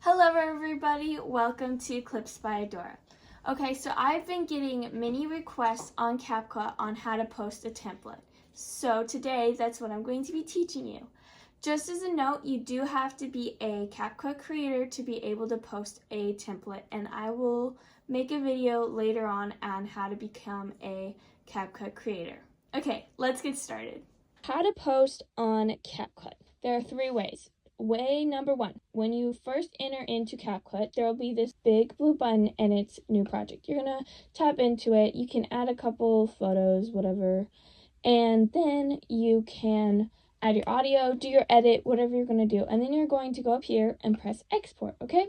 Hello everybody, welcome to Clips by Adora. Okay, so I've been getting many requests on CapCut on how to post a template. So today, that's what I'm going to be teaching you. Just as a note, you do have to be a CapCut creator to be able to post a template, and I will make a video later on how to become a CapCut creator. Okay, let's get started. How to post on CapCut. There are 3 ways. Way number 1, when you first enter into CapCut, there will be this big blue button and it's new project. You're gonna tap into it. You can add a couple photos, whatever, and then you can add your audio, do your edit, whatever you're gonna do, and then you're going to go up here and press export. Okay,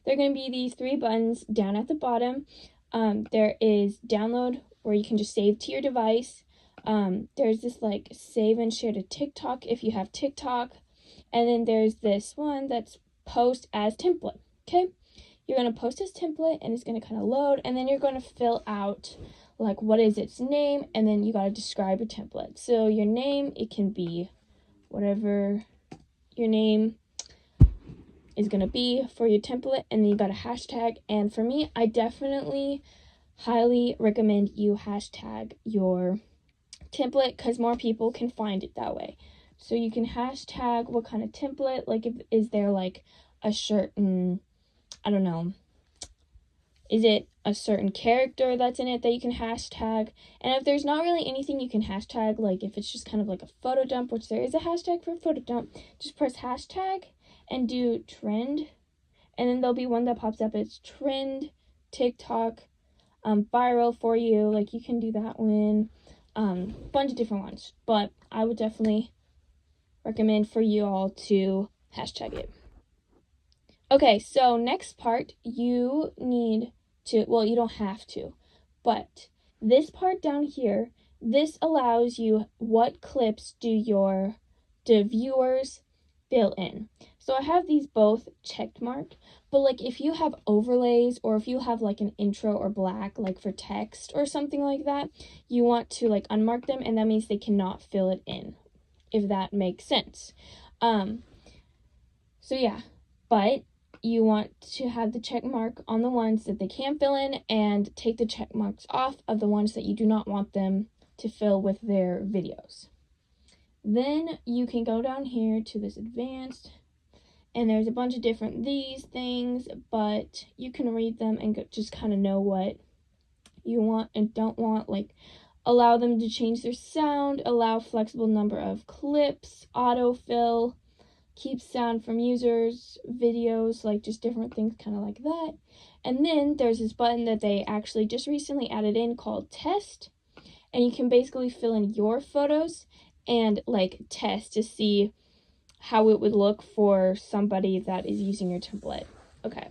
there are going to be these 3 buttons down at the bottom. There is download, where you can just save to your device. There's this like save and share to TikTok if you have TikTok. And then there's this one that's post as template. Okay, you're going to post as template and it's going to kind of load, and then you're going to fill out like what is its name, and then you got to describe your template. So your name, it can be whatever your name is going to be for your template, and then you got a hashtag. And for me, I definitely highly recommend you hashtag your template because more people can find it that way. So you can hashtag what kind of template, like is there like a certain, I don't know, is it a certain character that's in it that you can hashtag? And if there's not really anything you can hashtag, like if it's just kind of like a photo dump, which there is a hashtag for a photo dump, just press hashtag and do trend, and then there'll be one that pops up. It's trend, TikTok, viral for you, like you can do that one, bunch of different ones, but I would definitely recommend for you all to hashtag it. Okay, so next part, you need to, well, you don't have to, but this part down here, this allows you what clips do viewers fill in. So I have these both checked marked, but like if you have overlays or if you have like an intro or black, like for text or something like that, you want to like unmark them, and that means they cannot fill it in, if that makes sense. So yeah, but you want to have the check mark on the ones that they can fill in and take the check marks off of the ones that you do not want them to fill with their videos. Then you can go down here to this advanced, and there's a bunch of different these things, but you can read them and just kind of know what you want and don't want. Like allow them to change their sound, allow flexible number of clips, autofill, keep sound from users, videos, like just different things kind of like that. And then there's this button that they actually just recently added in called test, and you can basically fill in your photos and like test to see how it would look for somebody that is using your template. Okay,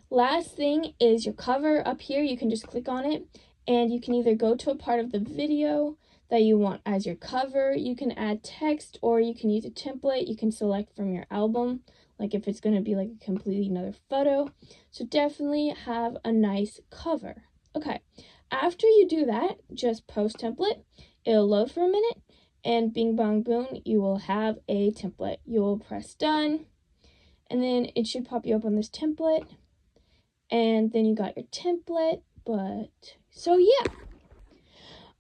last thing is your cover. Up here you can just click on it and you can either go to a part of the video that you want as your cover, you can add text, or you can use a template. You can select from your album, like if it's going to be like a completely another photo. So definitely have a nice cover. Okay, after you do that, just post template. It'll load for a minute, and bing bong boom, you will have a template. You will press done, and then it should pop you up on this template, and then you got your template. But so yeah.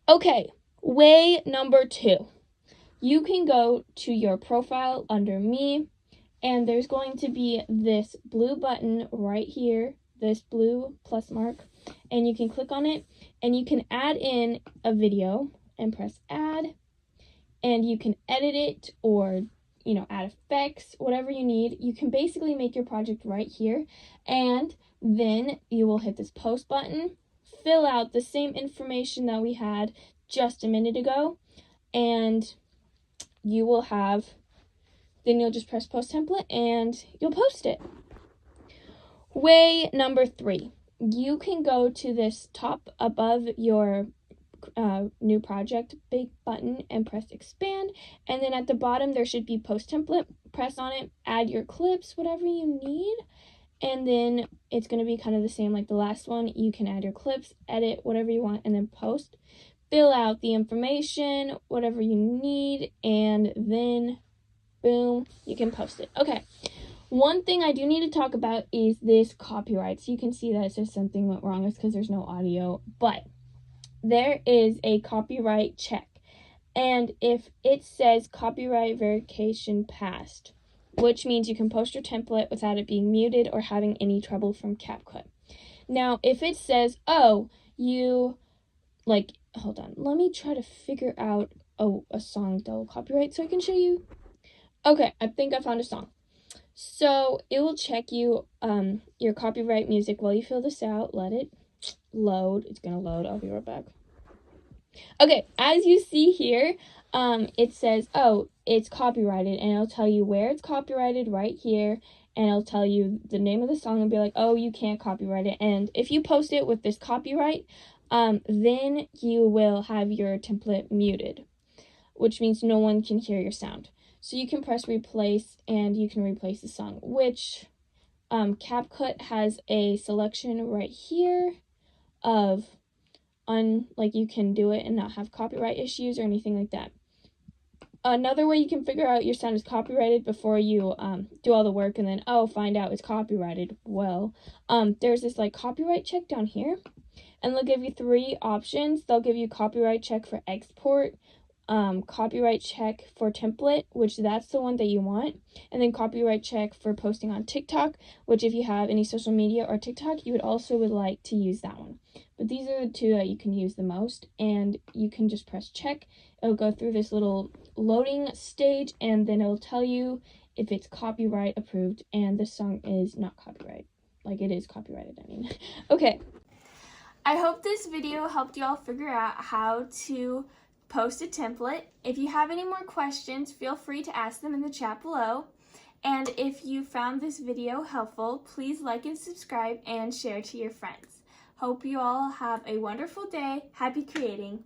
Okay, way number 2, you can go to your profile under me, and there's going to be this blue button right here, this blue plus mark, and you can click on it and you can add in a video and press add, and you can edit it or add effects, whatever you need. You can basically make your project right here, and then you will hit this post button, fill out the same information that we had just a minute ago, and you will have, then you'll just press post template and you'll post it. Way number 3, you can go to this top above your new project big button and press expand, and then at the bottom there should be post template. Press on it, add your clips, whatever you need, and then it's going to be kind of the same like the last one. You can add your clips, edit, whatever you want, and then post. Fill out the information, whatever you need, and then boom, you can post it. Okay, One thing I do need to talk about is this copyright. So you can see that it says something went wrong. It's because there's no audio. But there is a copyright check. And if it says copyright verification passed, which means you can post your template without it being muted or having any trouble from CapCut. Now, if it says, oh, you, like, hold on, let me try to figure out, a song that will copyright so I can show you. Okay, I think I found a song. So it will check you your copyright music while you fill this out. Let it load. It's gonna load. I'll be right back. Okay, as you see here, it says, oh, it's copyrighted, and it'll tell you where it's copyrighted right here, and it'll tell you the name of the song and be like, oh, you can't copyright it. And if you post it with this copyright, then you will have your template muted, which means no one can hear your sound. So you can press replace and you can replace the song, which CapCut has a selection right here of like you can do it and not have copyright issues or anything like that. Another way you can figure out your sound is copyrighted before you do all the work and then, oh, find out it's copyrighted. Well, there's this like copyright check down here, and they'll give you 3 options. They'll give you copyright check for export, copyright check for template, which that's the one that you want, and then copyright check for posting on TikTok, which if you have any social media or TikTok, you would like to use that one. But these are the 2 that you can use the most, and you can just press check. It'll go through this little loading stage, and then it'll tell you if it's copyright approved and the song is not copyright. Like, it is copyrighted, I mean. Okay. I hope this video helped you all figure out how to post a template. If you have any more questions, feel free to ask them in the chat below. And if you found this video helpful, please like and subscribe and share to your friends. Hope you all have a wonderful day. Happy creating.